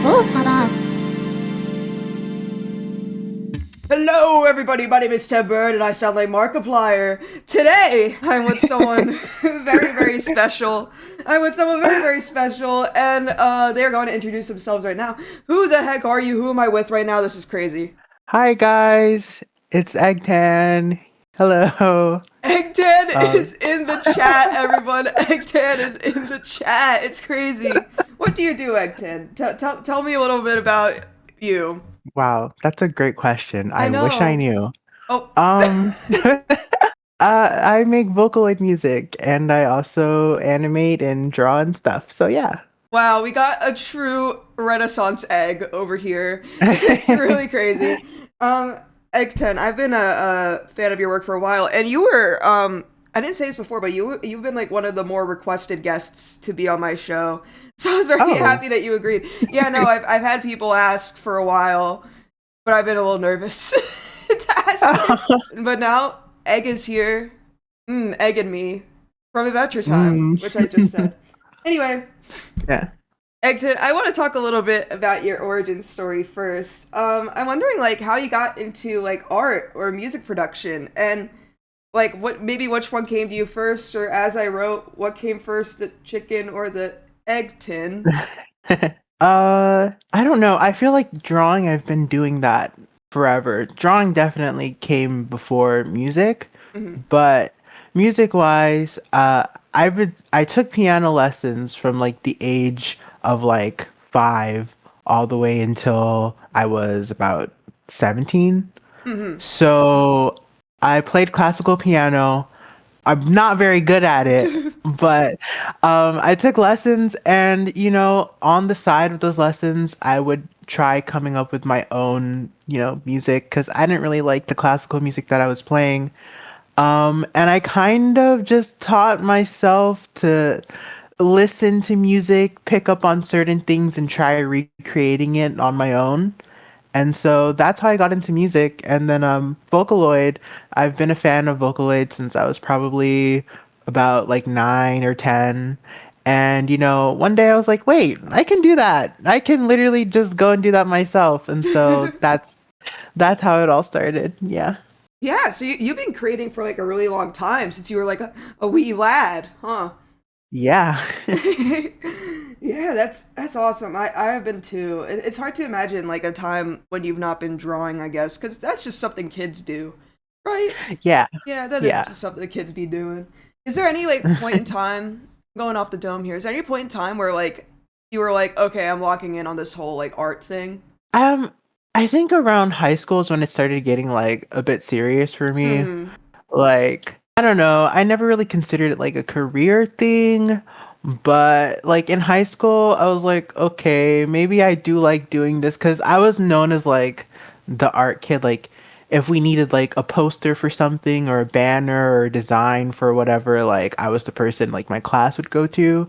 VOCAVERSE. Hello everybody, my name is Ted Bird and I sound like Markiplier. Today, I'm with someone very, very special. And they're going to introduce themselves right now. Who the heck are you? Who am I with right now? This is crazy. Hi guys, it's Eggtan. Hello. Eggtan is in the chat, everyone. Eggtan is in the chat. It's crazy. What do you do, Eggtan? Tell me a little bit about you. Wow, that's a great question. I wish I knew. Oh. I make Vocaloid music and I also animate and draw and stuff. So yeah. Wow, we got a true Renaissance egg over here. It's really crazy. Eggtan, I've been a fan of your work for a while, and you were I didn't say this before, but you've been like one of the more requested guests to be on my show. So I was very happy that you agreed. Yeah, no, I've had people ask for a while, but I've been a little nervous to ask. But now Egg is here. Egg and me from Adventure Time, which I just said. Anyway. Yeah. Eggtan, I want to talk a little bit about your origin story first. I'm wondering like how you got into like art or music production, and like which one came to you first, or as I wrote, what came first, the chicken or the egg tin? I don't know. I feel like drawing, I've been doing that forever. Drawing definitely came before music, but music-wise, I took piano lessons from like the age of like 5 all the way until I was about 17. So I played classical piano. I'm not very good at it, but I took lessons, and on the side of those lessons, I would try coming up with my own, music, because I didn't really like the classical music that I was playing. And I kind of just taught myself to listen to music, pick up on certain things, and try recreating it on my own. And so that's how I got into music. And then Vocaloid, I've been a fan of Vocaloid since I was probably about like 9 or 10. And one day I was like, wait, I can do that. I can literally just go and do that myself. And so that's how it all started. Yeah. Yeah, so you've been creating for like a really long time, since you were like a wee lad, huh? Yeah. Yeah, that's awesome. I have been too. It's hard to imagine like a time when you've not been drawing, I guess, because that's just something kids do, right? Yeah. Yeah, that is just something the kids be doing. Is there any like point in time, going off the dome here, is there any point in time where like you were like, okay, I'm locking in on this whole like art thing? I think around high school is when it started getting like a bit serious for me. Like, I don't know, I never really considered it like a career thing, but like in high school, I was like, okay, maybe I do like doing this, because I was known as like the art kid. Like if we needed like a poster for something or a banner or a design for whatever, like I was the person like my class would go to.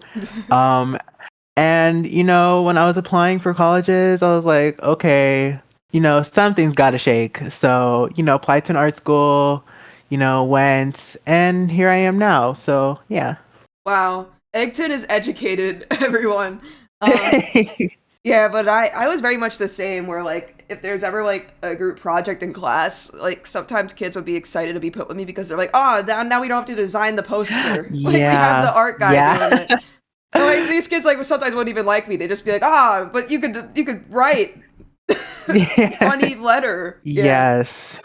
And when I was applying for colleges, I was like, okay, something's got to shake. So, applied to an art school, went, and here I am now. So, yeah. Wow. Eggtan is educated, everyone. Yeah, but I was very much the same, where like if there's ever like a group project in class, like sometimes kids would be excited to be put with me because they're like, oh, now we don't have to design the poster. Like we have the art guy doing it. And like these kids like sometimes wouldn't even like me. They'd just be like, but you could write funny letter. Yes.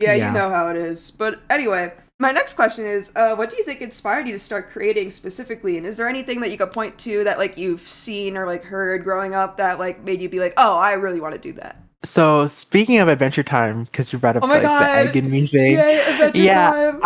Yeah, you know how it is. But anyway, my next question is, what do you think inspired you to start creating specifically? And is there anything that you could point to that like you've seen or like heard growing up that like made you be like, oh, I really want to do that? So speaking of Adventure Time, because you brought up my like God. the egg and me thing, Adventure Time.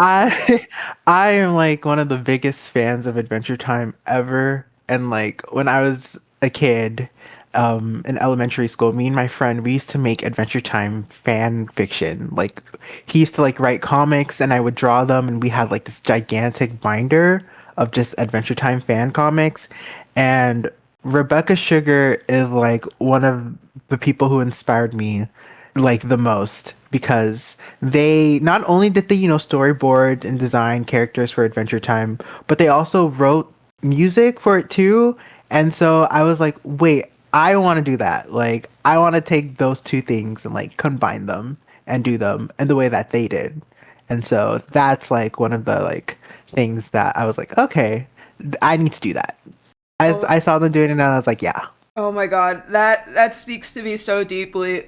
I am like one of the biggest fans of Adventure Time ever. And like when I was a kid, in elementary school, me and my friend, we used to make Adventure Time fan fiction. Like he used to like write comics and I would draw them, and we had like this gigantic binder of just Adventure Time fan comics. And Rebecca Sugar is like one of the people who inspired me like the most, because they not only did they storyboard and design characters for Adventure Time, but they also wrote music for it too. And so I was like, wait, I want to do that. Like, I want to take those two things and like combine them and do them in the way that they did. And so that's like one of the like things that I was like, okay, I need to do that. As Oh, I saw them doing it, and I was like, yeah, oh my god, that speaks to me so deeply.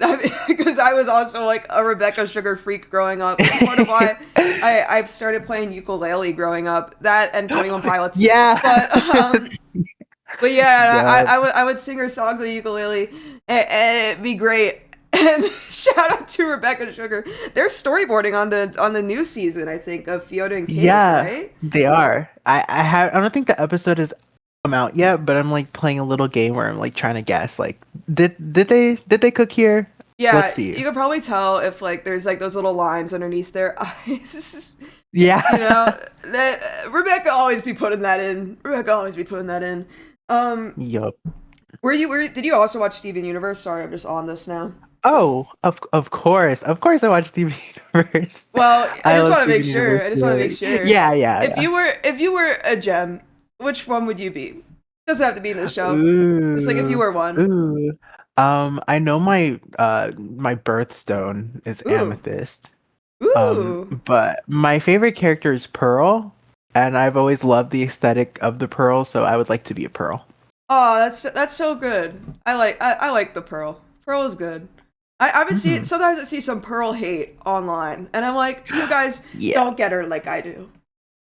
Because I was also like a Rebecca Sugar freak growing up. It's part of why I've started playing ukulele growing up. That and 21 Pilots. yeah, But but yeah, yeah, I would sing her songs on the ukulele, and it'd be great. And shout out to Rebecca Sugar. They're storyboarding on the new season, I think, of Fiona and Cake, yeah. right? They are. I don't think the episode has come out yet, but I'm like playing a little game where I'm like trying to guess. Like, did they cook here? Let's Yeah, see. you can probably tell if like there's like those little lines underneath their eyes. You Yeah. know, that Rebecca always be putting that in. Rebecca always be putting that in. Um, Yup. did you also watch Steven Universe? Sorry, I'm just on this now. Oh, of course, I watch Steven Universe. Well, I I just love want to make Steven sure. Universe. I just want to make sure. Yeah, yeah, yeah. If you were a gem, which one would you be? Doesn't have to be in the show. Just like if you Ooh, were one. ooh. I know my birthstone is Ooh, amethyst. ooh. But my favorite character is Pearl, and I've always loved the aesthetic of the Pearl, so I would like to be a Pearl. Oh, that's so good. I like the Pearl. Pearl is good. I've been seeing Mhm. sometimes I see some Pearl hate online, and I'm like, you guys Yeah, don't get her like I do.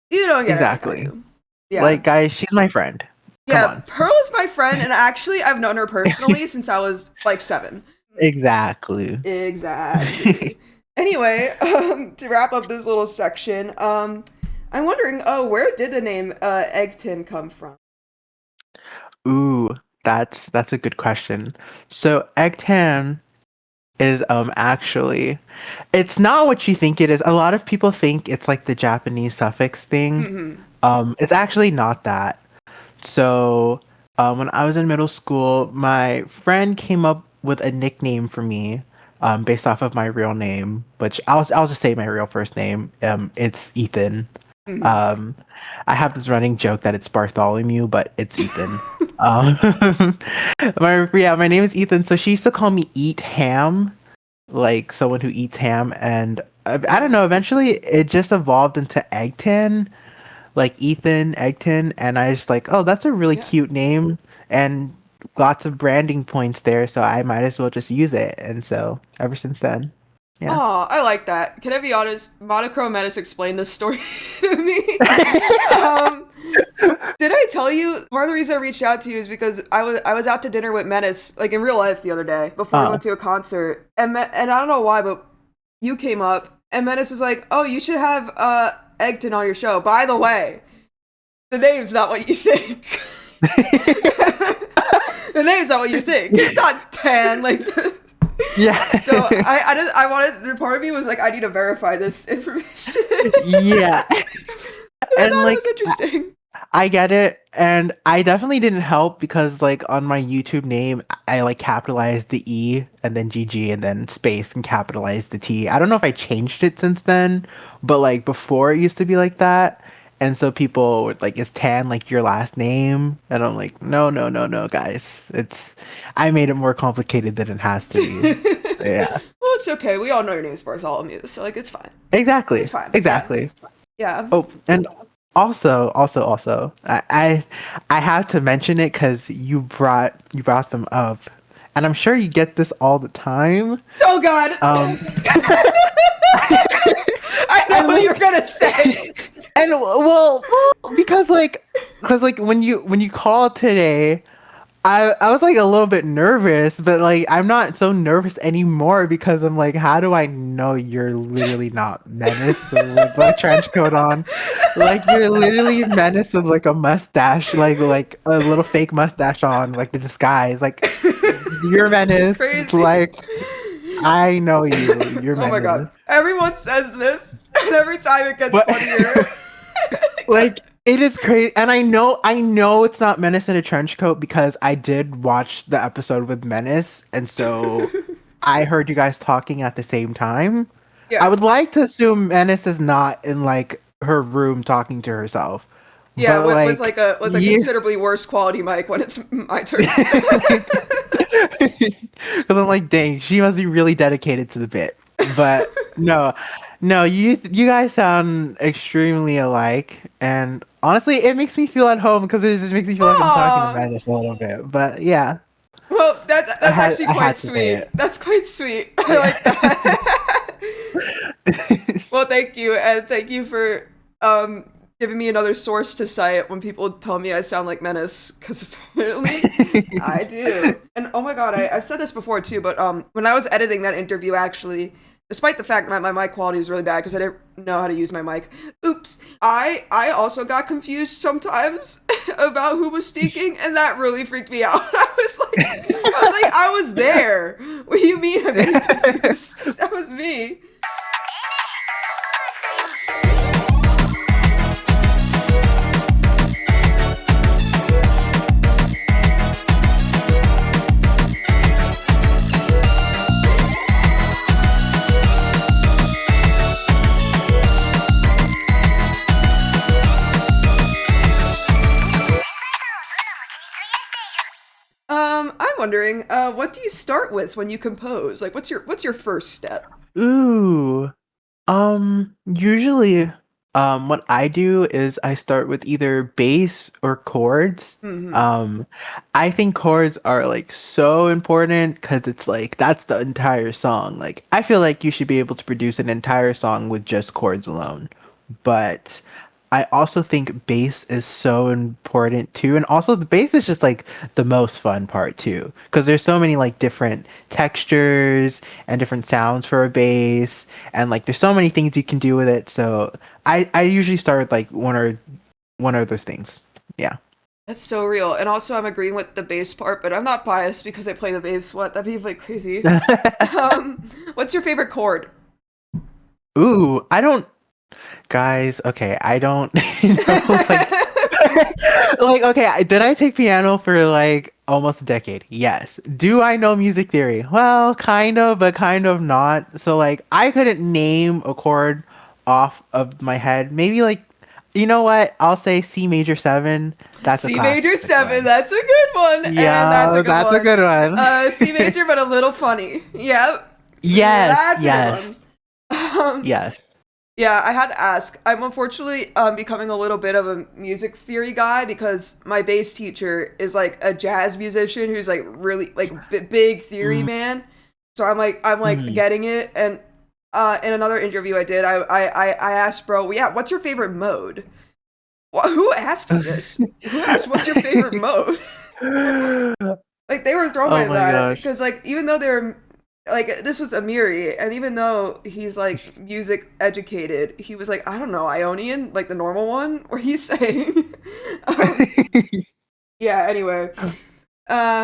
You don't get her like I exactly. do. Yeah. Like, guys, she's my friend. Come Yeah, on. Pearl is my friend, and actually I've known her personally since I was like 7. Exactly. Exactly. Anyway, to wrap up this little section, I'm wondering, oh, where did the name Eggtan come from? Ooh, that's a good question. So Eggtan is actually it's not what you think it is. A lot of people think it's like the Japanese suffix thing. Hmm. It's actually not that. So when I was in middle school, my friend came up with a nickname for me based off of my real name, which I'll just say my real first name. It's Ethan. Hmm. Um, I have this running joke that it's Bartholomew, but it's Ethan. Um, my name is Ethan. So she used to call me Eat Ham, like someone who eats ham, and I don't know. Eventually, it just evolved into Eggtan, like Ethan Eggton, and I was like, oh, that's a really Yeah. cute name and lots of branding points there, so I might as well just use it. And so ever since then, yeah. Oh, I like that. Can I be honest? Monochrome Menace explained this story to me. Um, did I tell you part of the reason I reached out to you is because I was out to dinner with Menace like in real life the other day before we Oh, went to a concert, and and I don't know why, but you came up and Menace was like, "Oh, you should have Eggton on your show." By the way, the name's not what you think. The name's not what you think. It's not Tan like. yeah. So I wanted, part of me was like, I need to verify this information. Yeah. I And thought it like was interesting. I get it, and I definitely didn't help because like on my YouTube name, I like capitalized the E and then GG and then space and capitalized the T. I don't know if I changed it since then, but like before it used to be like that. And so people were like, is Tan like your last name? And I'm like, no, no, no, no, guys. I made it more complicated than it has to be. Yeah. Well, it's okay. We all know your name's Bartholomew, so like it's fine. Exactly. It's fine. Yeah. Exactly. Yeah. Oh, and also, I have to mention it because you brought them up, and I'm sure you get this all the time. Oh God. Um, I know and what you're like, gonna say. and well, because like when you called today, I was like a little bit nervous, but like I'm not so nervous anymore because I'm like, how do I know you're literally not Menace with a trench coat on? Like you're literally Menace with like a mustache, like a little fake mustache on, like the disguise. Like you're This is Menace. It's crazy. like I know you. You're Oh my Menace. God. Everyone says this, and every time it gets But funnier. like it is crazy, and I know it's not Menace in a trench coat because I did watch the episode with Menace, and so I heard you guys talking at the same time. I Yeah. would like to assume Menace is not in like her room talking to herself, Yeah, but with like like a you, considerably worse quality mic when it's my turn. Because I'm like, dang, she must be really dedicated to the bit. But no, no, you guys sound extremely alike, and honestly, it makes me feel at home because it just makes me feel like I'm talking to Aw. Menace a little bit. But yeah, Well, that's actually I quite had to say sweet. it. That's quite sweet. I Yeah. like that. Well, thank you, and thank you for giving me another source to cite when people tell me I sound like Menace, because apparently I do. And oh my god, I've said this before too, but when I was editing that interview, actually, despite the fact my mic quality was really bad because I didn't know how to use my mic. Oops. I also got confused sometimes about who was speaking, and that really freaked me out. I was there. What do you mean I'm getting confused? That was me. I'm wondering, what do you start with when you compose? Like, what's your first step? Ooh. Usually, what I do is I start with either bass or chords. Hmm. Um, I think chords are like so important because it's like that's the entire song. Like, I feel like you should be able to produce an entire song with just chords alone. But I also think bass is so important too. And also the bass is just like the most fun part too. Because there's so many like different textures and different sounds for a bass. And like there's so many things you can do with it. So I usually start with like one of those things. Yeah. That's so real. And also, I'm agreeing with the bass part, but I'm not biased because I play the bass. What? That'd be like crazy. What's your favorite chord? Ooh, I don't guys, okay, I don't know like like okay, did I take piano for like almost a decade? Yes. Do I know music theory? Well, kind of, but kind of not. So like I couldn't name a chord off of my head. Maybe like you know what? I'll say C major 7. That's a C classic major 7. one. That's a good one. And that's a Yeah, good that's a one. good one. C major, but a little funny. Yep. Yes, That's a good one. yes, yes. Yeah, I had to ask. I'm unfortunately becoming a little bit of a music theory guy because my bass teacher is like a jazz musician who's like really like big theory Mm, man. So I'm like mm. getting it. And in another interview I did, I asked bro, yeah, what's your favorite mode? Who asks this? Who asks what's your favorite mode? Like they were thrown Oh by my that gosh. because like even though they're like this was Amiri, and even though he's like music educated, he was like, I don't know, Ionian, like the normal one. What are you saying? um, yeah. Anyway,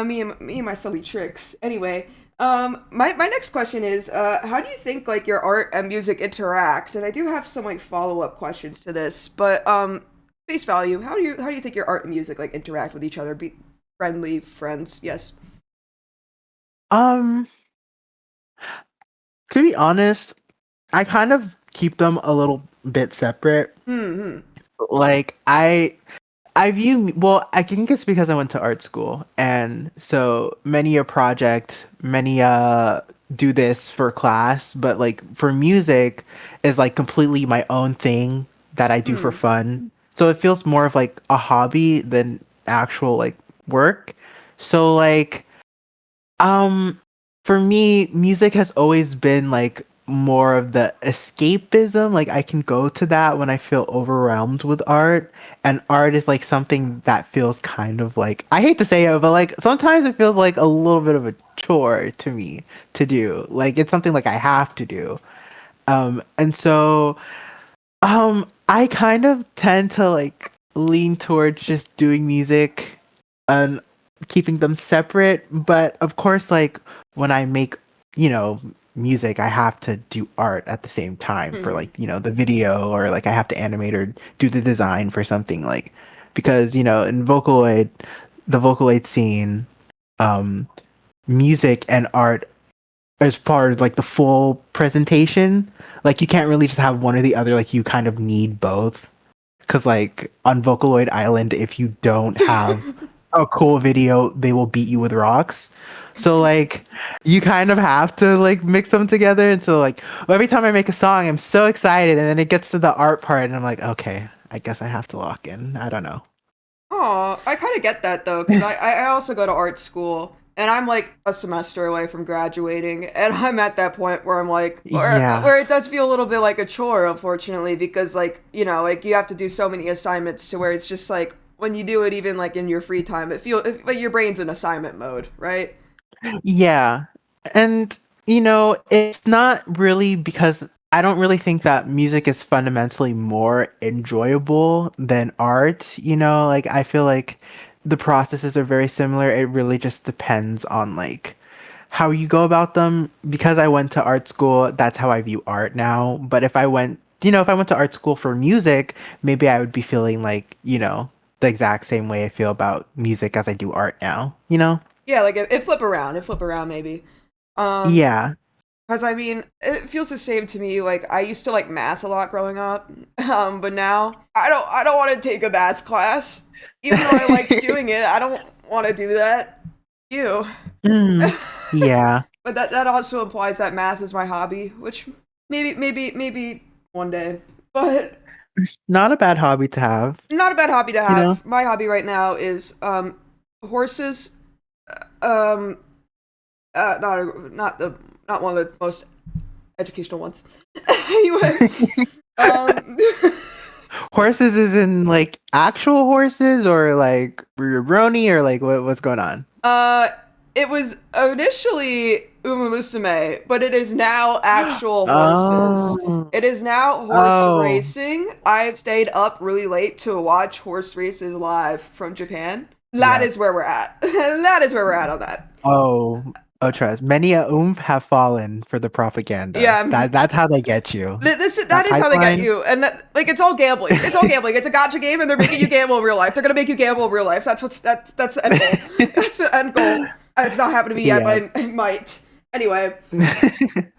me and my silly tricks. Anyway, my next question is, how do you think like your art and music interact? And I do have some like follow up questions to this, but face value, how do you think your art and music like interact with each other? Be friendly, friends? Yes. Um, to be honest, I kind of keep them a little bit separate. Hmm. Like I view well, I think it's because I went to art school and so many a project, many do this for class, but like for music is like completely my own thing that I do for Hmm. fun. So it feels more of like a hobby than actual like work. So like um, for me, music has always been like more of the escapism. Like I can go to that when I feel overwhelmed with art, and art is like something that feels kind of like I hate to say it, but like sometimes it feels like a little bit of a chore to me to do. Like it's something like I have to do. And so I kind of tend to like lean towards just doing music and keeping them separate. But of course, like when I make, you know, music, I have to do art at the same time for Hmm. like, you know, the video or like I have to animate or do the design for something like because, you know, in Vocaloid, the Vocaloid scene, um, music and art as far as like the full presentation, like you can't really just have one or the other, like you kind of need both. Cause like on Vocaloid Island, if you don't have a cool video, they will beat you with rocks. So like you kind of have to like mix them together. And so like every time I make a song, I'm so excited, and then it gets to the art part, and I'm like, okay, I guess I have to lock in. I don't know. Oh, I kind of get that though, because I also go to art school and I'm like a semester away from graduating, and I'm at that point where I'm like, Yeah. where it does feel a little bit like a chore, unfortunately, because like, you know, like you have to do so many assignments to where it's just like when you do it, even like in your free time, like your brain's in assignment mode, right? Yeah. And, it's not really because I don't really think that music is fundamentally more enjoyable than art. Like I feel like the processes are very similar. It really just depends on like how you go about them. Because I went to art school, that's how I view art now. But if I went to art school for music, maybe I would be feeling like, the exact same way I feel about music as I do art now, you know? Yeah, like it flip around maybe. Um, Yeah. Because I mean, it feels the same to me. Like I used to like math a lot growing up, but now I don't want to take a math class, even though I liked doing it. I don't want to do that. You. Mm, yeah. But that also implies that math is my hobby, which maybe one day. But Not a bad hobby to have, not a bad hobby to you know? have. My hobby right now is horses. Um, not one of the most educational ones. Anyway, um, Horses is in like actual horses or like brony or like what's going on? uh, it was initially Uma Musume, but it is now actual horses. Oh. It is now horse Oh. racing. I've stayed up really late to watch horse races live from Japan. That Yeah. is where we're at. That is where we're at on that. Oh. Oh, trust. Many a have fallen for the propaganda. Yeah, That's how they get you. that That is how they get pipeline. you, and like it's all gambling. It's all gambling. It's a gotcha game, and they're making you gamble in real life. They're gonna make you gamble in real life. That's the end goal. That's the end goal. It's not happened to me yet, Yeah. but it might. Anyway,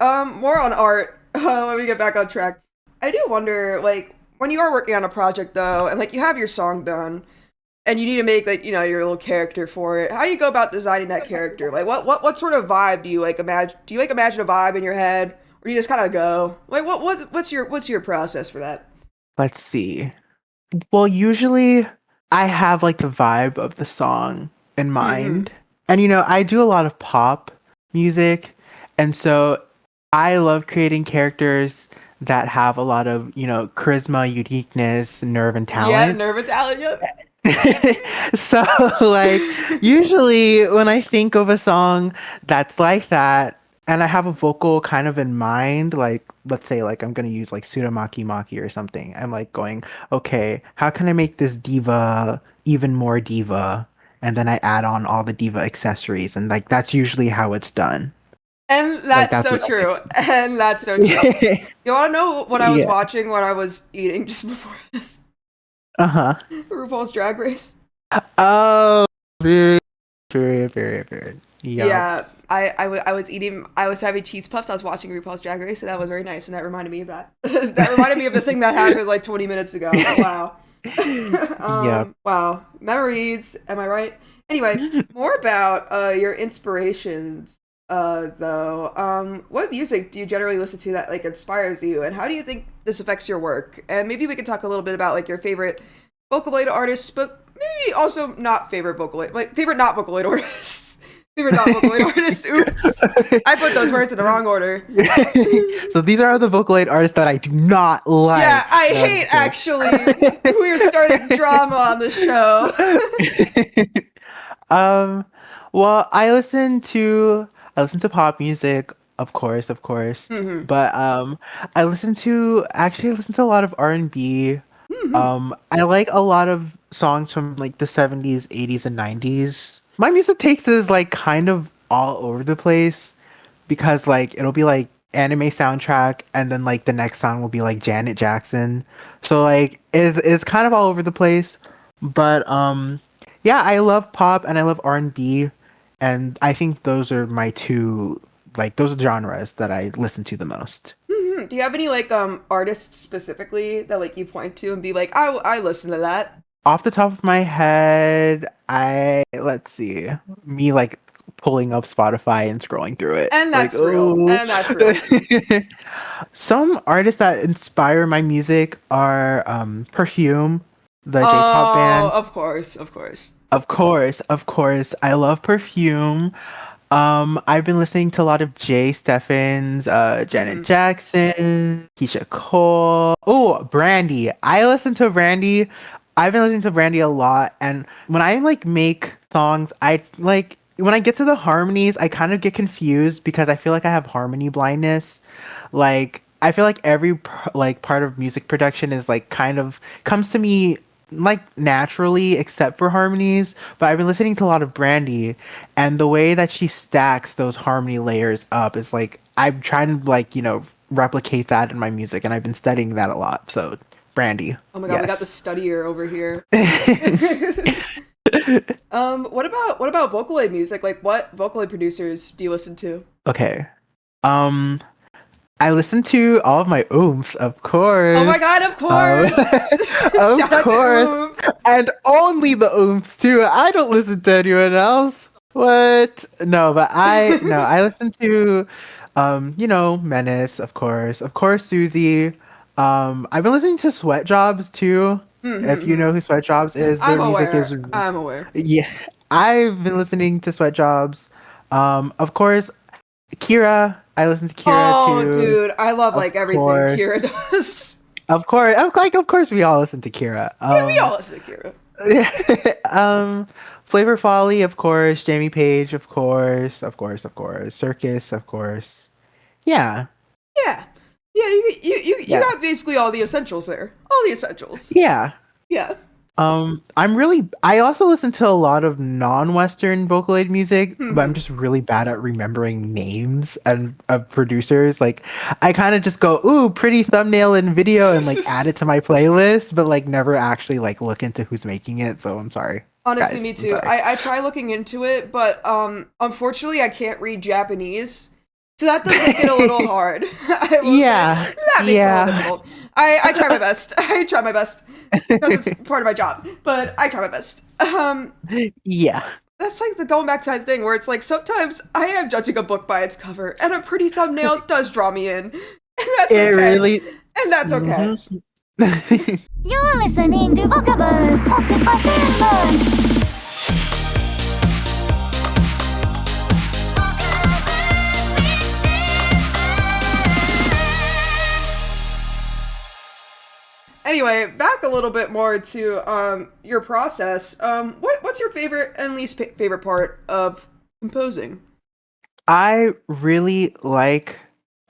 more on art. Let me get back on track. I do wonder, like, when you are working on a project though, and like you have your song done, and you need to make like your little character for it. How do you go about designing that character? Like, what sort of vibe do you like imagine? Do you like imagine a vibe in your head, or you just kind of go like, what's your process for that? Let's see. Well, usually I have like the vibe of the song in Mm-hmm. mind. And I do a lot of pop music. And so I love creating characters that have a lot of, charisma, uniqueness, nerve, and Yeah, talent. nerve Italian. So, like, usually when I think of a song that's like that, and I have a vocal kind of in mind, like, let's say, like, I'm gonna use like Maki Maki or something. I'm like going, okay, how can I make this diva even more diva? And then I add on all the diva accessories, and like that's usually how it's done. And Like, that's that's so what I true. And that's so true. think. You want to know what I was Yeah. watching when I was eating just before this? Uh-huh. RuPaul's Drag Race. Oh, very, very, very, very. Yup. Yeah, I was eating, I was having cheese puffs. I was watching RuPaul's Drag Race, and that was very nice. And that reminded me of that. That reminded me of the thing that happened like 20 minutes ago. Wow. Yep. Wow. Memories. Am I right? Anyway, more about your inspirations. Though, what music do you generally listen to that like inspires you, and how do you think this affects your work? And maybe we can talk a little bit about like your favorite Vocaloid artists, but maybe also not favorite Vocaloid, like favorite not Vocaloid artists. Favorite not Vocaloid artists. Oops, I put those words in the wrong order. So these are the Vocaloid artists that I do not Yeah, like. I No, I'm hate just actually. We're starting drama on the show. kidding. Um, well, I listen to pop music, of course, Hmm. but I listen to a lot of R&B. Hmm. I like a lot of songs from like the 70s, 80s, and 90s. My music taste is like kind of all over the place because like it'll be like anime soundtrack and then like the next song will be like Janet Jackson. So like is kind of all over the place. But yeah, I love pop and I love R&B, and I think those are my two, like those are genres that I listen to the most. Hmm. Do you have any like artists specifically that like you point to and be like, I listen to that? Off the top of my head, I let's see, me like pulling up Spotify and scrolling through it. And Like, that's real. oh, And that's real. some artists that inspire my music are Perfume, the J-pop Oh, band. of course, of course. Of course, I love Perfume. I've been listening to a lot of Jay Steffens, Janet Hmm. Jackson, Keisha Cole. Oh, Brandy. I listen to Brandy. I've been listening to Brandy a lot, and when I like make songs, I like when I get to the harmonies, I kind of get confused because I feel like I have harmony blindness. Like I feel like like part of music production is like kind of comes to me like naturally except for harmonies, but I've been listening to a lot of Brandy, and the way that she stacks those harmony layers up is like I'm trying to like, replicate that in my music, and I've been studying that a lot. So Brandy. Oh my god, we got the Yes. studier over here. What about Vocaloid music? Like, what Vocaloid producers do you listen to? Okay. Um I listen to all of my oomph, of Oh my course. god, of Um, course! of Shout out to course. Oob! And only the oomphs too. I don't listen to anyone else. What? No, but I listen to Menace, of course. Of course, Susie. I've been listening to Sweat Jobs too. If you know who Sweat Jobs is, I'm their music is aware. I'm aware. yeah. I've been listening to Sweat Jobs. Of course, Kira. I listen to Kira Oh, too. dude, I love Of like everything course. Kira does. Of course, we all listen to Kira. Yeah, we all listen to Kira. Um, Flavor Folly, of course. Jamie Page, of course. Of course. Circus, of course. Yeah, Yeah, yeah, you yeah, got basically all the essentials there. All the essentials. yeah. Yeah. I also listen to a lot of non-Western Vocaloid music, but I'm Hmm. just really bad at remembering names and of producers. Like, I kind of just go, "Ooh, pretty thumbnail and video," and like add it to my playlist, but like never actually like look into who's making it. So I'm sorry, Honestly, guys. me I'm too. sorry. I try looking into it, but unfortunately, I can't read Japanese, so that does make it a little hard. I will say Yeah, that makes it a little yeah, difficult. I try my best. I try my best because it's part of my job, but I try my best. yeah. That's like the going back to that thing where it's like sometimes I am judging a book by its cover, and a pretty thumbnail does draw me in, and that's It okay. really. And that's okay. Mhm. You're listening to VOCAVERSE, hosted by Tanman. Anyway, back a little bit more to your process. What's your favorite and least favorite part of composing? I really like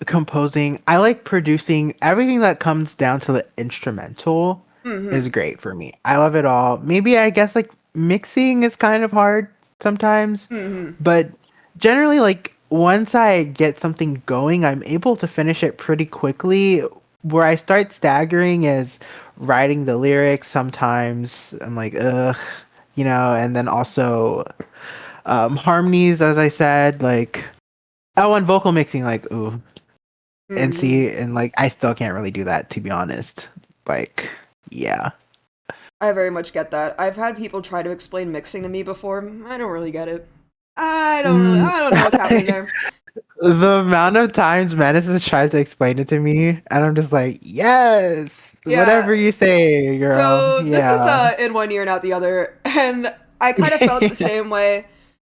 composing. I like producing everything that comes down to the instrumental Mm-hmm. is great for me. I love it all. Maybe I guess like mixing is kind of hard sometimes, Mm-hmm. but generally like once I get something going, I'm able to finish it pretty quickly. Where I start staggering is writing the lyrics sometimes. I'm like, ugh, and then also harmonies, as I said, like oh, and vocal mixing, like ooh, and Mm-hmm. see, and like I still can't really do that to be honest. Like, yeah, I very much get that. I've had people try to explain mixing to me before. I don't really get it. I don't really. mm, I don't know what's happening there. the amount of times Madison tries to explain it to me, and I'm just like, yes, whatever Yeah. you say, girl. So this is Yeah. in one ear and out the other, and I kind of felt the same way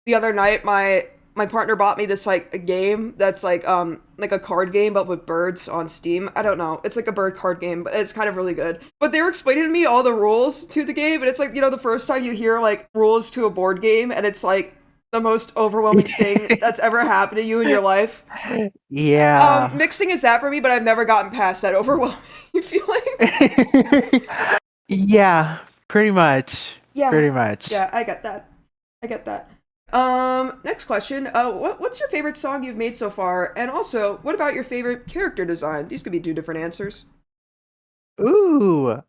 the other night. My partner bought me this like a game that's like a card game but with birds on Steam. I don't know. It's like a bird card game, but it's kind of really good. But they were explaining to me all the rules to the game, and it's like, the first time you hear like rules to a board game, and it's like the most overwhelming thing that's ever happened to you in your life. Yeah. Mixing is that for me, but I've never gotten past that overwhelming feeling. Yeah, pretty much. Yeah, Pretty much. yeah, I get that. I get that. Next question. What's your favorite song you've made so far? And also, what about your favorite character design? These could be two different answers. Ooh,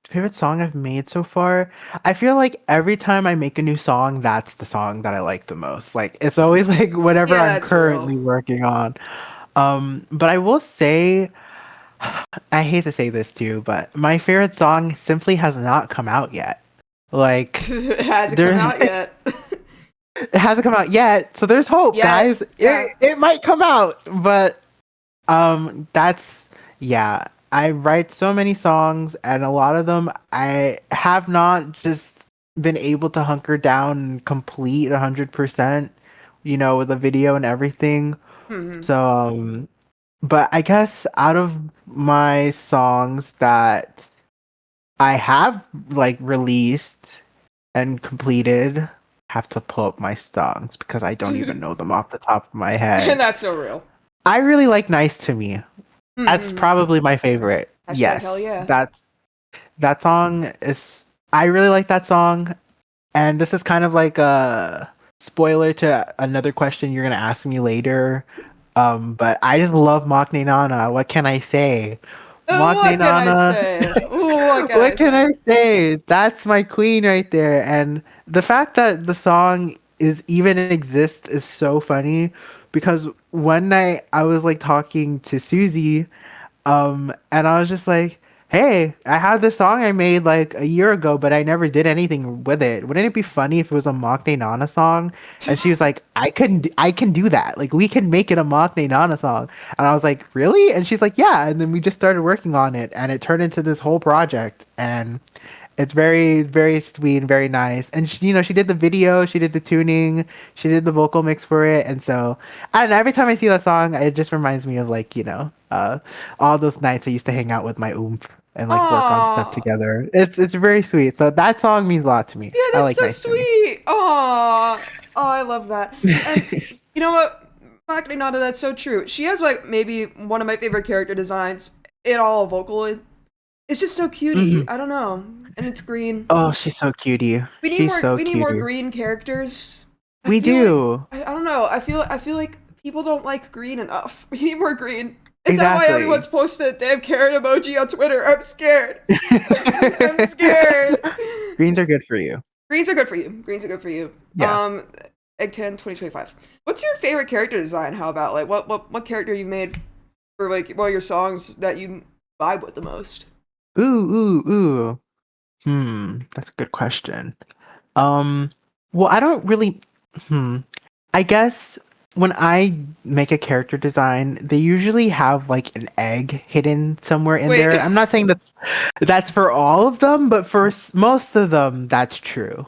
favorite song I've made so far. I feel like every time I make a new song, that's the song that I like the most. Like it's always like whatever Yeah, I'm that's real. currently working on. But I will say I hate to say this too, but my favorite song simply has not come out yet. Like It hasn't there come out yet. it hasn't come out yet, so there's hope, Yeah, guys. yeah. It might come out, but that's yeah. I write so many songs, and a lot of them I have not just been able to hunker down and complete 100%. You know, with the video and everything. Mhm. So, but I guess out of my songs that I have like released and completed, have to pull up my songs because I don't even know them off the top of my And head. that's so real. I really like Nice to Me. That's Mhm. probably my favorite. Hashtag Yes. hell yeah. That song is I really like that song, and this is kind of like a spoiler to another question you're gonna ask me later. But I just love Maknae Nana. What can I say? Maknae What can I Nana. say? What can I What can say? I say? That's my queen right there. And the fact that the song is even exists is so funny because one night I was like talking to Susie, and I was just like, "Hey, I had this song I made like a year ago, but I never did anything with it. Wouldn't it be funny if it was a Maknae Nana song?" And she was like, I can do that. Like we can make it a Maknae Nana song." And I was like, "Really?" And she's like, "Yeah." And then we just started working on it, and it turned into this whole project. And it's very, very sweet and very nice. And she, she did the video, she did the tuning, she did the vocal mix for it. And so, I don't know, every time I see that song, it just reminds me of like, all those nights I used to hang out with my oomph and like work on stuff Aw. together. It's very sweet. So that song means a lot to me. Yeah, I that's like so Nice to Me. sweet. Aw. Oh, I love that. And you know what? Maknae Nana, that's so true. She has like maybe one of my favorite character designs in all of Vocaloid. It's just so cutie. Mhm. I don't know. And it's green. Oh, she's so cutie. She's so We need more cutie. green characters. I We feel like do. I don't know. I feel like people don't like green enough. We need more green. Is that why Exactly. everyone's posted a damn carrot emoji on Twitter? I'm scared. I'm scared. Greens are good for you. Greens are good for you. Greens are good for you. Yeah. Eggtan 2025. What's your favorite character design? How about like what character you made for like one of your songs that you vibe with the most? Ooh. That's a good question. Um, well, I don't really. Hmm. I guess when I make a character design, they usually have like an egg hidden somewhere in Wait. there. I'm not saying that's for all of them, but for most of them, that's true.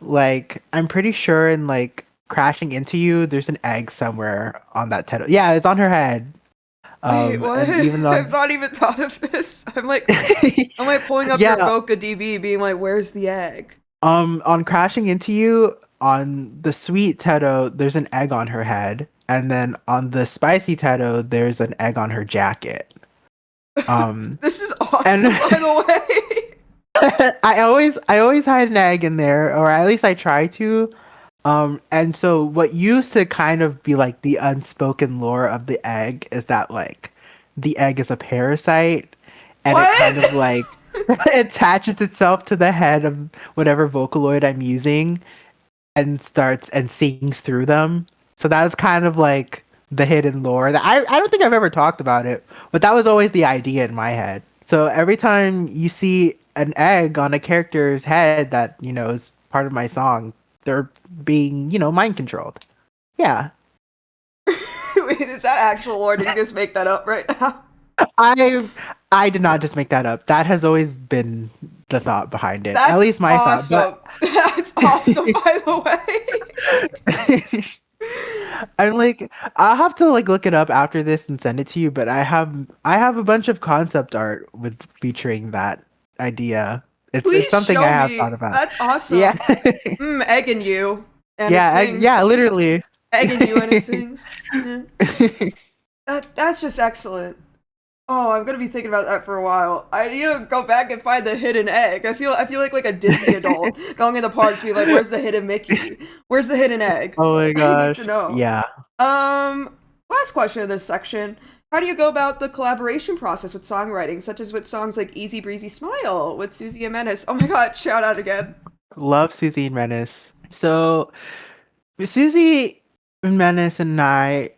Like, I'm pretty sure in like Crashing Into You, there's an egg somewhere on that title. Yeah, it's on her head. Wait, what? And even I've on not even thought of this. I'm like pulling up your yeah, VOCADB, being like, "Where's the egg?" on Crashing Into You, on the sweet Teto, there's an egg on her head, and then on the spicy Teto, there's an egg on her jacket. Um, This is and awesome, by the way. I always hide an egg in there, or at least I try to. And so what used to kind of be like the unspoken lore of the egg is that like the egg is a parasite, and it kind of What? like attaches itself to the head of whatever Vocaloid I'm using and starts and sings through them. So that was kind of like the hidden lore. That I don't think I've ever talked about it, but that was always the idea in my head. So every time you see an egg on a character's head that, is part of my song, they're being, mind controlled. Yeah. Wait, is that actual lore? Did you just make that up right now? I I did not just make that up. That has always been the thought behind it. That's At least my awesome. thought. That's awesome, by the way. But I'm like, I'll have to like look it up after this and send it to you, but I have a bunch of concept art with featuring that idea. It's Please something I show have thought me. about. That's Yeah. awesome. Egging you, and it Yeah, sings. yeah, literally. Egging you, and it sings. Yeah. That's just excellent. Oh, I'm gonna be thinking about that for a while. I need to go back and find the hidden egg. I feel like a Disney adult going in the parks, be like, "Where's the hidden Mickey? Where's the hidden egg?" Oh my I need gosh. to know. Yeah. Last question in this section. How do you go about the collaboration process with songwriting, such as with songs like Easy Breezy Smile with Susie and Menace? Oh my god, shout out again. Love Susie and Menace. So Susie and Menace and I,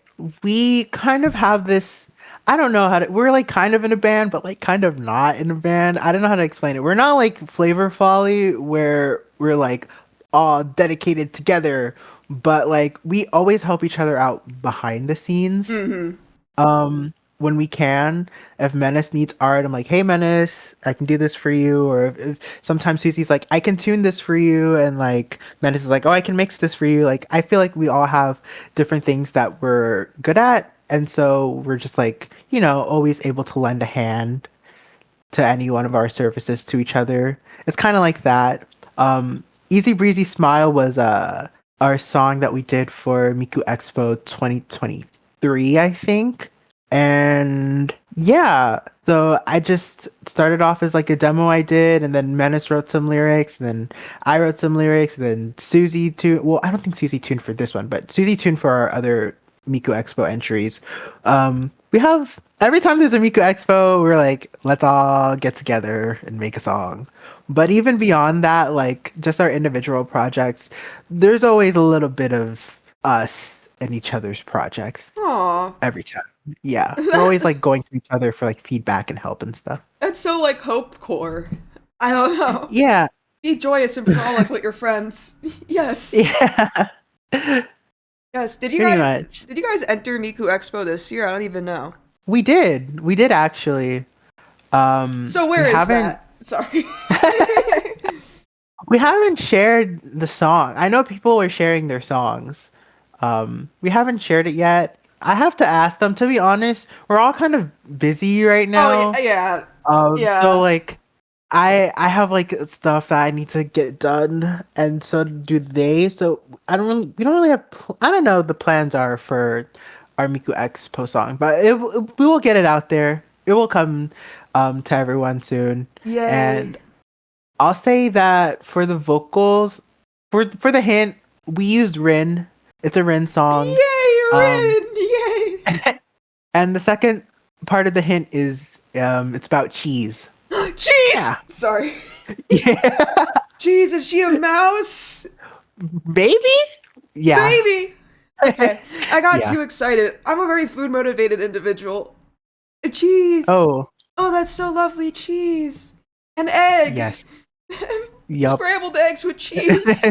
we kind of have this. I don't know how to. We're like kind of in a band, but like kind of not in a band. I don't know how to explain it. We're not like Flavor Folly, where we're like all dedicated together, but like we always help each other out behind the scenes. Mm-hmm. When we can. If Menace needs art, I'm like, hey Menace, I can do this for you. Or if sometimes Susie's like, I can tune this for you, and like Menace is like, oh, I can mix this for you. Like I feel like we all have different things that we're good at, and so we're just like, always able to lend a hand to any one of our services to each other. It's kind of like that. Easy Breezy Smile was our song that we did for Miku Expo 2023, I think. And yeah, so I just started off as like a demo I did, and then Menace wrote some lyrics, and then I wrote some lyrics, and then Susie tuned. Well, I don't think Susie tuned for this one, but Susie tuned for our other Miku Expo entries. We have every time there's a Miku Expo, we're like, let's all get together and make a song. But even beyond that, like just our individual projects, there's always a little bit of us and each other's projects. Aw. Every time. Yeah. We're always like going to each other for like feedback and help and stuff. That's so like hope core. I don't know. Yeah. Be joyous and frolic with your friends. Yes. Yeah. Yes. Did Pretty much. you guys enter Miku Expo this year? I don't even know. We did. We did actually. So where is that? Sorry. We haven't shared the song. I know people were sharing their songs. We haven't shared it yet. I have to ask them. To be honest, we're all kind of busy right now. Oh yeah. Yeah. So like, I have like stuff that I need to get done, and so do they. So we don't really have. I don't know what the plans are for our Miku Expo song, but we will get it out there. It will come to everyone soon. Yay. And I'll say that for the vocals, for the hint, we used Rin. It's a Rin song. Yay, Rin! Yay! And the second part of the hint is it's about cheese. Cheese! Yeah. Sorry. Yeah. Cheese, is she a mouse? Baby? Yeah. Baby! Okay. I got Yeah. too excited. I'm a very food motivated individual. Cheese! Oh. Oh, that's so lovely. Cheese. An egg. Yes. Yup. Scrambled eggs with cheese.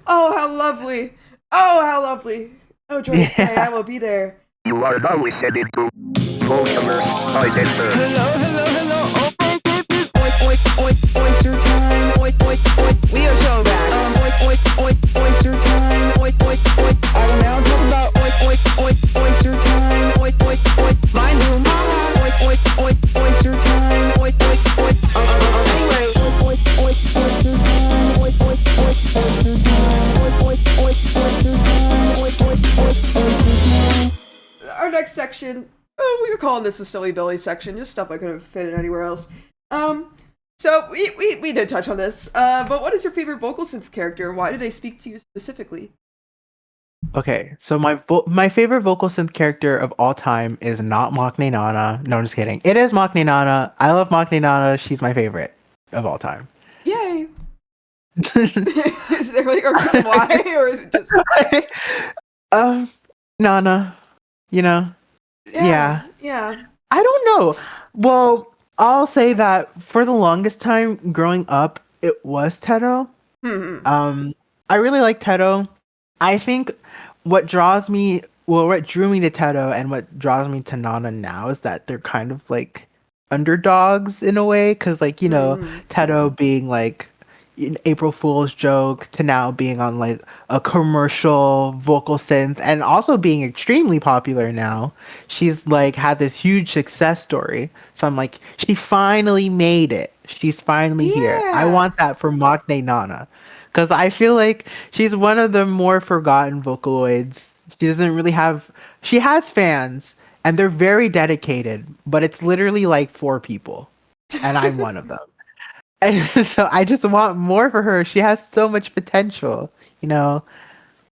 Oh, how lovely. Oh, how lovely. Oh, joyous day. I will be there. You are now listening to VOCAVERSE by Eggtan. Hello. Oyster time. We are so back. Oyster time. I will now talk about oyster time. My new mama. Oyster time. Our next section, we were calling this the Silly Billy section, just stuff I couldn't fit in anywhere else. So we did touch on this, but what is your favorite vocal synth character, and why did they speak to you specifically? Okay, so my favorite vocal synth character of all time is not Maknae Nana. No, I'm just kidding. It is Maknae Nana. I love Maknae Nana. She's my favorite of all time. Yay! Is there like a reason why, or is it just... Nana, Yeah. I don't know. Well, I'll say that for the longest time growing up, it was Teto. Mm-hmm. I really like Teto. I think what drew me to Teto and what draws me to Nana now is that they're kind of like underdogs in a way, because like, Teto being like an April Fool's joke to now being on like a commercial vocal synth and also being extremely popular now. She's like had this huge success story. So I'm like, she finally made it. She's finally here. I want that for Maknae Nana. Because I feel like she's one of the more forgotten Vocaloids. She doesn't really have... She has fans, and they're very dedicated, but it's literally like 4 people. And I'm one of them. And so I just want more for her. She has so much potential, Yeah.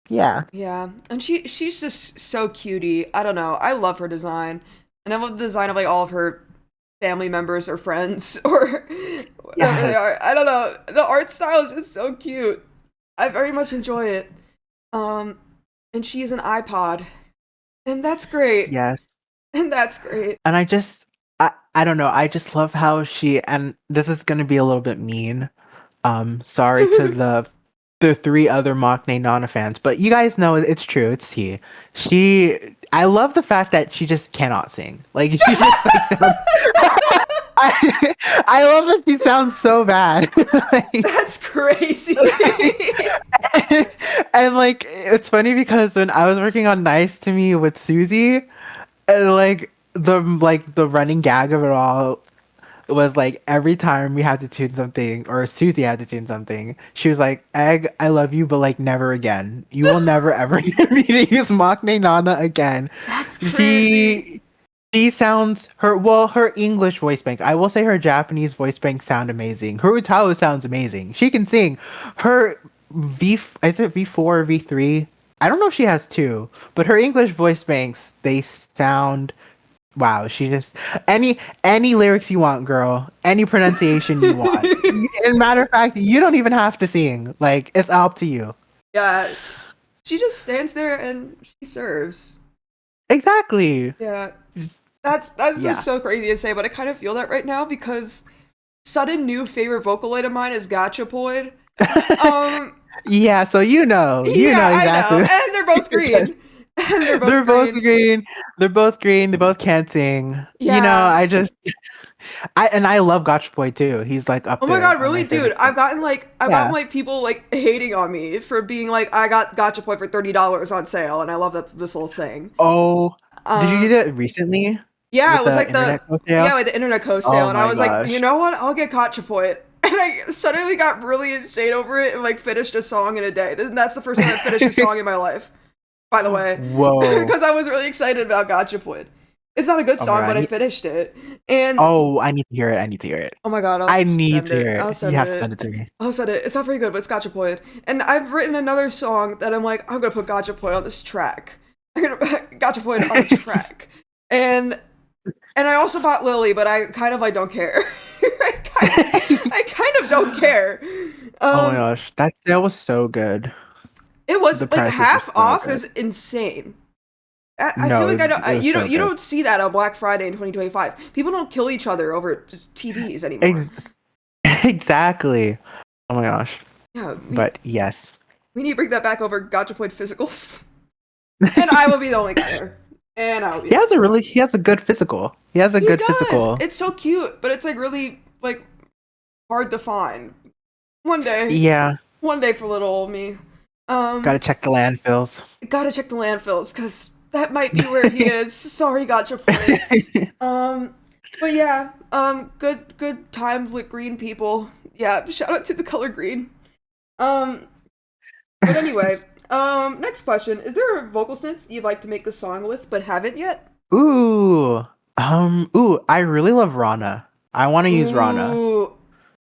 Yeah, and she's just so cutie. I don't know. I love her design. And I love the design of like all of her family members or friends or whatever they are. I don't know. The art style is just so cute. I very much enjoy it. And she is an iPod. And that's great. Yes. And that's great. And I don't know. I just love how and this is gonna be a little bit mean. Sorry to the three other Maknae Nana fans, but you guys know it's true. It's T. I love the fact that she just cannot sing. Like she just like sounds, I love that she sounds so bad. Like, That's crazy. and like it's funny because when I was working on Nice to Me with Susie, and the running gag of it all was like every time we had to tune something or Susie had to tune something, she was like, "Egg, I love you, but like never again. You will never ever get me to use Maknae Nana again." That's crazy. She sounds her English voice bank. I will say her Japanese voice bank sound amazing. Her Utao sounds amazing. She can sing. Her is it V4 or V3? I don't know if she has two, but her English voice banks, they sound wow. She just any lyrics you want, girl. Any pronunciation you want. And matter of fact, you don't even have to sing. Like it's up to you. Yeah. She just stands there and she serves. Exactly. Yeah. That's just so crazy to say, but I kind of feel that right now because sudden new favorite Vocaloid of mine is Gachapoid. Yeah, so you know exactly. I know. And they're both green. And They're both green. They're both green. They both can't sing. Yeah. You know, I love Gachapoid too. He's like up Oh there. my god, really, dude! I've gotten people like hating on me for being like, I got Gachapoid for $30 on sale, and I love this whole thing. Oh, did you do that recently? Yeah, it was like the internet co-sale, and I was gosh. like, you know what? I'll get Gachapoid. And I suddenly got really insane over it and like finished a song in a day. And that's the first time I finished a song in my life, by the way. Whoa! Because I was really excited about Gachapoid. It's not a good song, but I finished it. And I need to hear it. Oh my god, I need to hear it. I'll send you have it. to send it to me. I'll send it. It's not very good, but it's Gachapoid. And I've written another song that I'm like, I'm gonna put Gachapoid on this track. I'm gonna put Gachapoid on a track. And I also bought Lily, but I kind of like don't care. I kind of don't care. Oh my gosh, that sale was so good. It was The like prices half were so off good. is insane. I No, feel like it was so you good. don't see that on Black Friday in 2025. People don't kill each other over just TVs anymore. Exactly. Oh my gosh. Yeah, But yes. we need to bring that back over Gachapoid physicals. And I will be the only guy there. And I'll be He has a good physical. He has a good physical. It's so cute, but it's like really like hard to find. One day. Yeah. One day for little old me. Gotta check the landfills. Gotta check the landfills, because that might be where he is. Sorry, Gachapoid. But yeah, good time with green people. Yeah, shout out to the color green. But anyway, next question. Is there a vocal synth you'd like to make a song with but haven't yet? Ooh, I really love Rana. I want to use Rana. Ooh,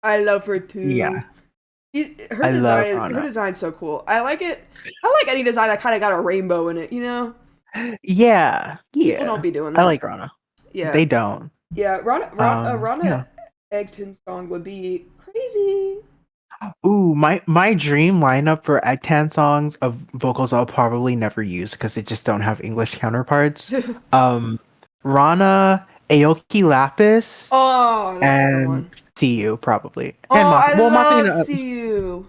I love her too. Yeah. Her design's so cool. I like it. I like any design that kind of got a rainbow in it, you know? Yeah. People don't be doing that. I like Rana. Yeah. They don't. Yeah, Rana yeah. Eggtan song would be crazy. Ooh, my dream lineup for Eggtan songs of vocals I'll probably never use because they just don't have English counterparts. Rana, Aoki Lapis, Oh, that's a good and one. See You probably. Oh, And I love Maknae- See You.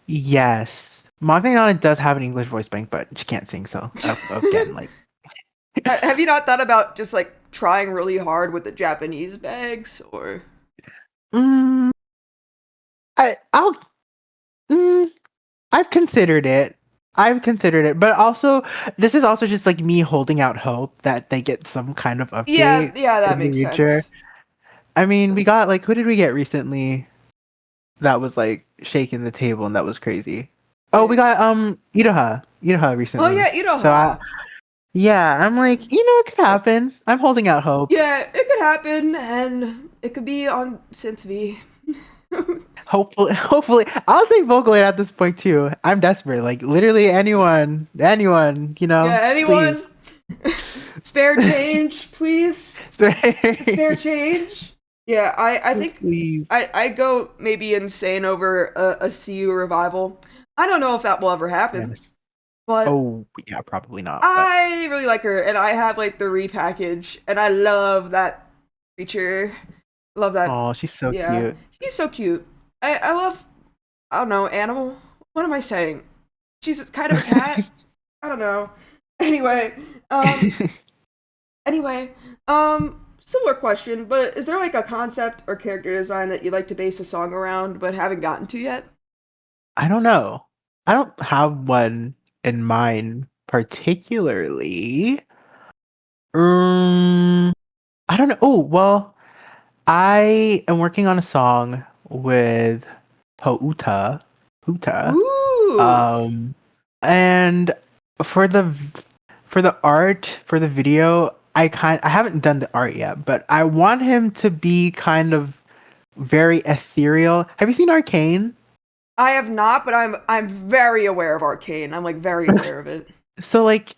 Yes, Maknae Nana does have an English voice bank, but she can't sing. So again, like, Have you not thought about just like trying really hard with the Japanese bags or? I've considered it. But also this is also just like me holding out hope that they get some kind of update. Yeah, that in the makes future. sense. I mean, we got like, who did we get recently? That was like shaking the table and that was crazy. Oh, we got Iroha recently. Oh yeah, Iroha. So I'm like, it could happen. I'm holding out hope. Yeah, it could happen, and it could be on Synth V. Hopefully, I'll take Vocaloid at this point too. I'm desperate. Like literally anyone, Yeah, anyone. please. Spare change, please. Spare change. Yeah, I think Please. I'd go maybe insane over a CU revival. I don't know if that will ever happen. Yes. But Oh, yeah, probably not. But I really like her, and I have like the repackage, and I love that creature. Love that. oh, she's so Yeah, cute. she's so cute. I love. I don't know, animal. What am I saying? She's kind of a cat. I don't know. Anyway, um, anyway, similar question, but is there like a concept or character design that you'd like to base a song around but haven't gotten to yet? I don't know. I don't have one in mind particularly. Um, I don't know. Oh, well, I am working on a song with Pouta. Pouta. Ooh, Um, and for the art for the video, I haven't done the art yet, but I want him to be kind of very ethereal. Have you seen Arcane? I have not, but I'm very aware of Arcane. I'm like very aware of it. So like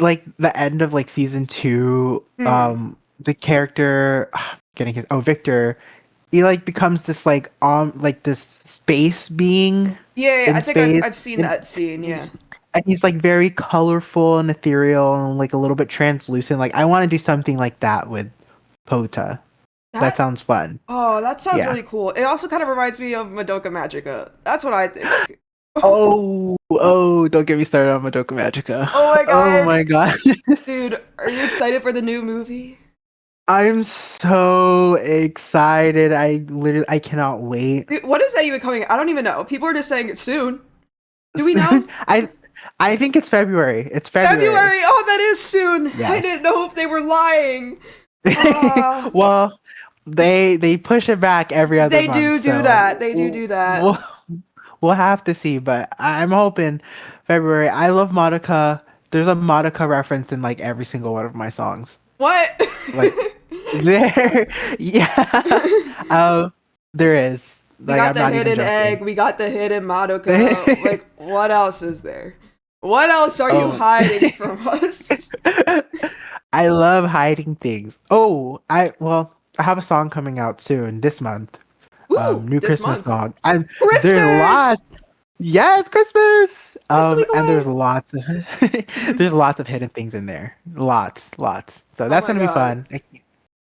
like the end of like season 2, Hmm. the character getting his Victor, he like becomes this like this space being Yeah, in I think I've space. I've seen that scene. Yeah. And he's like very colorful and ethereal and like a little bit translucent. Like I want to do something like that with Pota. That That sounds fun. Oh, that sounds Yeah. really cool. It also kind of reminds me of Madoka Magica. That's what I think. Oh, don't get me started on Madoka Magica. Oh my Oh god. my god. Dude, are you excited for the new movie? I'm so excited. I cannot wait. Dude, what is that even coming? I don't even know. People are just saying it soon. Do we know? I think it's February. It's February. February. Oh, that is soon. I Yes. didn't know if they were lying. Ah. Well, they push it back every other They month. do So that. They do that. we'll have to see, but I'm hoping February. I love Madoka. There's a Madoka reference in like every single one of my songs. What? Like there, yeah. There is. We Like got I'm the not even hidden joking. egg. We got the hidden Madoka. Like, what else is there? What else are you Oh. hiding from us? I love hiding things. Oh, I have a song coming out soon this month. Ooh, New this Christmas month. song. And Christmas! there's lots. Yes, Christmas. Just a week And away. there's lots of there's lots of hidden things in there. Lots. So that's my gonna be God. fun.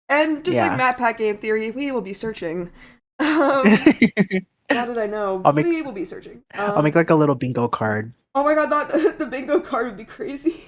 And just like Yeah. Map Pack Game Theory, we will be searching. How did I know? I'll make We will be searching. I'll make like a little bingo card. Oh my god, that the bingo card would be crazy.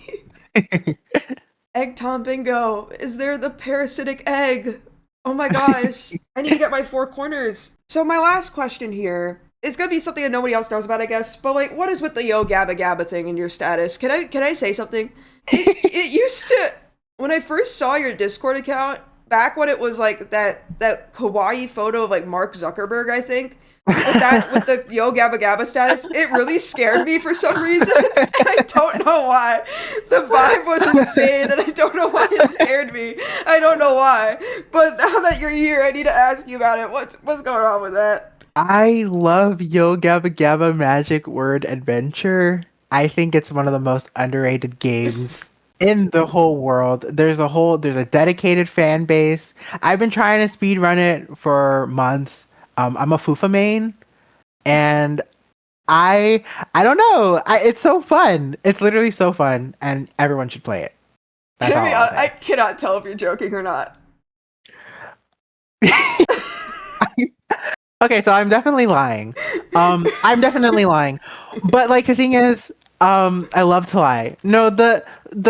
Eggtan bingo. Is there the parasitic egg? Oh my gosh. I need to get my 4 corners. So my last question here is gonna be something that nobody else knows about, I guess. But like, what is with the yo gabba gabba thing in your status? Can I say something? It used to, when I first saw your Discord account, back when it was like that kawaii photo of like Mark Zuckerberg, I think. With the yo gabba gabba status, it really scared me for some reason, and I don't know why. The vibe was insane, and I don't know why it scared me. I don't know why. But now that you're here, I need to ask you about it. What's going on with that? I love Yo Gabba Gabba Magic Word Adventure. I think it's one of the most underrated games in the whole world. There's a dedicated fan base. I've been trying to speedrun it for months. I'm a Fufa main, and I don't know. It's so fun. It's literally so fun, and everyone should play it. That's all I'll I say. cannot tell if you're joking or not. Okay, so I'm definitely lying. I'm definitely lying. But like the thing is, I love to lie. No, the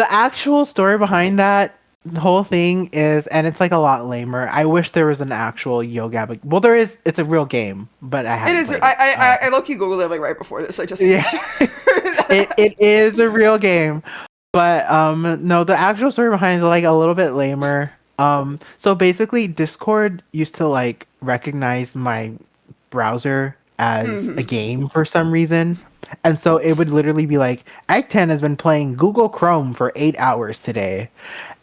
actual story behind that whole thing is, and it's like a lot lamer. I wish there was an actual Yo Gabba. Well, there is. It's a real game, but I It haven't is. played I low-key googled it like right before this. I just Yeah. It is a real game, but no, the actual story behind it is like a little bit lamer. So basically, Discord used to like recognize my browser as a game for some reason, and so it would literally be like, Eggtan has been playing Google Chrome for 8 hours today,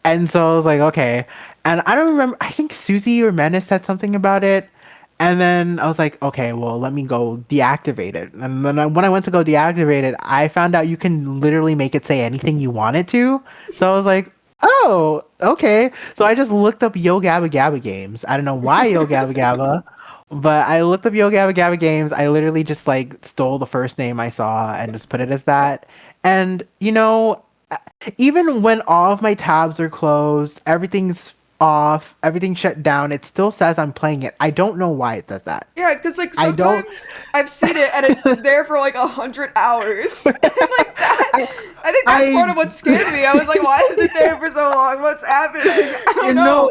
and so I was like, okay, and I don't remember. I think Susie or Menace said something about it. And then I was like, okay, well, let me go deactivate it. And then when I went to go deactivate it, I found out you can literally make it say anything you want it to. So I was like, oh, okay. So I just looked up Yo Gabba Gabba games. I don't know why Yo Gabba Gabba, but I looked up Yo Gabba Gabba games. I literally just like stole the first name I saw and just put it as that. And even when all of my tabs are closed, everything's off, everything's shut down, it still says I'm playing it. I don't know why it does that. Yeah, because like I don't- sometimes I've seen it and it's there for like 100 hours. And, like that, I think that's part of what scared me. I was like, why is it there for so long? What's happening? I don't know.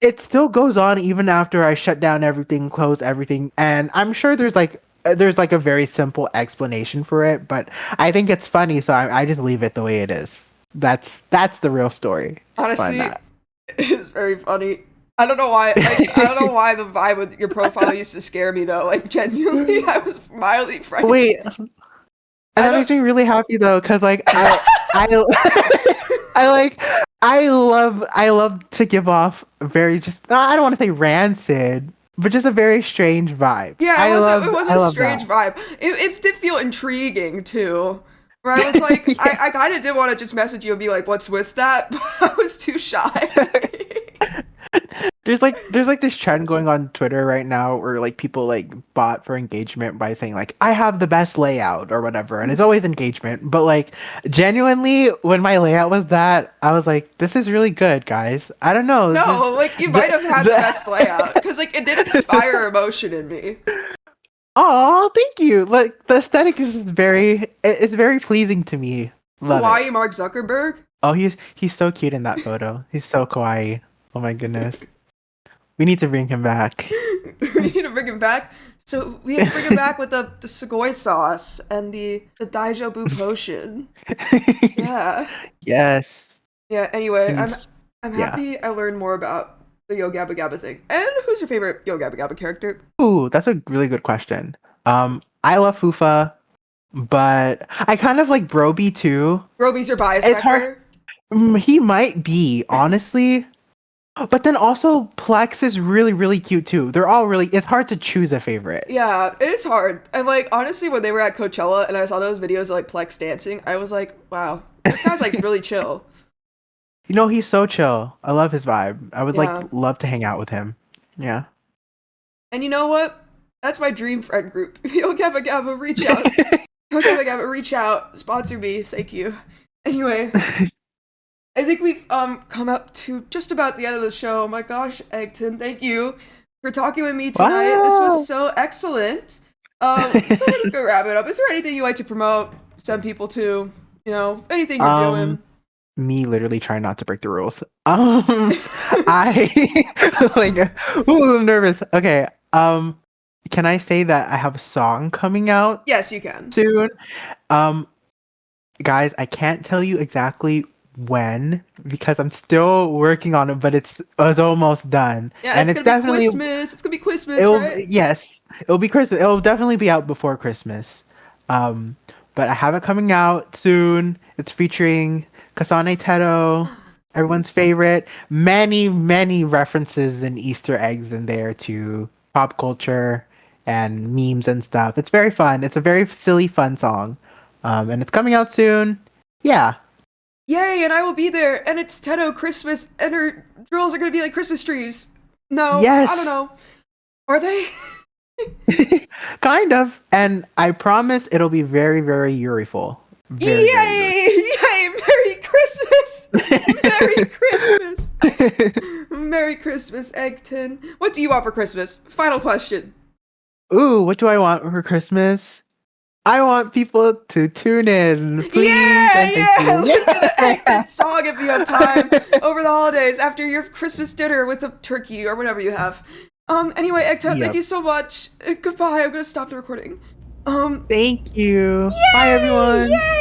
It still goes on even after I shut down everything, close everything, and I'm sure there's like a very simple explanation for it, but I think it's funny, so I just leave it the way it is. That's the real story. Honestly, behind that. it's very funny. I don't know why. Like, I don't know why the vibe with your profile used to scare me though. Like genuinely, I was mildly frightened. Wait, and that makes me really happy though, because like I love to give off very I don't want to say rancid, but just a very strange vibe. Yeah, it was a love strange that. vibe. It did feel intriguing too. Where I was like, I kind of did want to just message you and be like, "What's with that?" But I was too shy. There's like this trend going on Twitter right now where like people like bot for engagement by saying like I have the best layout or whatever, and it's always engagement. But like genuinely, when my layout was that, I was like, this is really good, guys. I don't know. No, like you might have had the best layout because like it did inspire emotion in me. Oh, thank you. Like the aesthetic is it's very pleasing to me. Love Kawaii it. Mark Zuckerberg. Oh, he's so cute in that photo. He's so kawaii. Oh my goodness. We need to bring him back. We need to bring him back. So we have to bring him back with the Sugoi sauce and the Daijobu potion. Yeah. Yes. Yeah. Anyway, I'm Yeah. happy I learned more about the Yo Gabba Gabba thing. And who's your favorite Yo Gabba Gabba character? Ooh, that's a really good question. I love Fufa, but I kind of like Broby too. Roby's your bias It's wrecker. He might be, honestly. But then also Plex is really, really cute too. They're all really. It's hard to choose a favorite. Yeah, it is hard. And like honestly, when they were at Coachella and I saw those videos of like Plex dancing, I was like, wow, this guy's like really chill. He's so chill. I love his vibe. I would Yeah. like love to hang out with him. Yeah. And you know what? That's my dream friend group. Yo Gabba Gabba, reach out. Yo Gabba Gabba, reach out. Sponsor me. Thank you. Anyway, I think we've come up to just about the end of the show. Oh my gosh, Eggtan, thank you for talking with me tonight. Wow. This was so excellent. So we're just gonna wrap it up. Is there anything you like to promote, send people to, anything you're doing? Me literally trying not to break the rules. I I'm nervous. Okay. Can I say that I have a song coming out Yes, you can. soon? Guys, I can't tell you exactly when because I'm still working on it, but it's almost done. Yeah, and it's gonna be Christmas. It's gonna be Christmas, right? Yes, it'll be Christmas. It'll definitely be out before Christmas. But I have it coming out soon. It's featuring Kasane Teto, everyone's favorite. Many, many references and Easter eggs in there to pop culture and memes and stuff. It's very fun. It's a very silly, fun song. And it's coming out soon. Yeah. Yay, and I will be there. And it's Teto Christmas, and her drills are gonna be like Christmas trees. No, Yes. I don't know. Are they? Kind of. And I promise it'll be very, very Yuri-ful. Very, very Yay! Yay! Merry Christmas! Merry Christmas! Merry Christmas, Eggtan. What do you want for Christmas? Final question. Ooh, what do I want for Christmas? I want people to tune in, please. Yeah, and thank yeah! you. Listen to Eggtan's song if you have time over the holidays after your Christmas dinner with a turkey or whatever you have. Anyway, Eggtan, Yep. thank you so much. Goodbye. I'm gonna stop the recording. Thank you. Bye, everyone. Yay!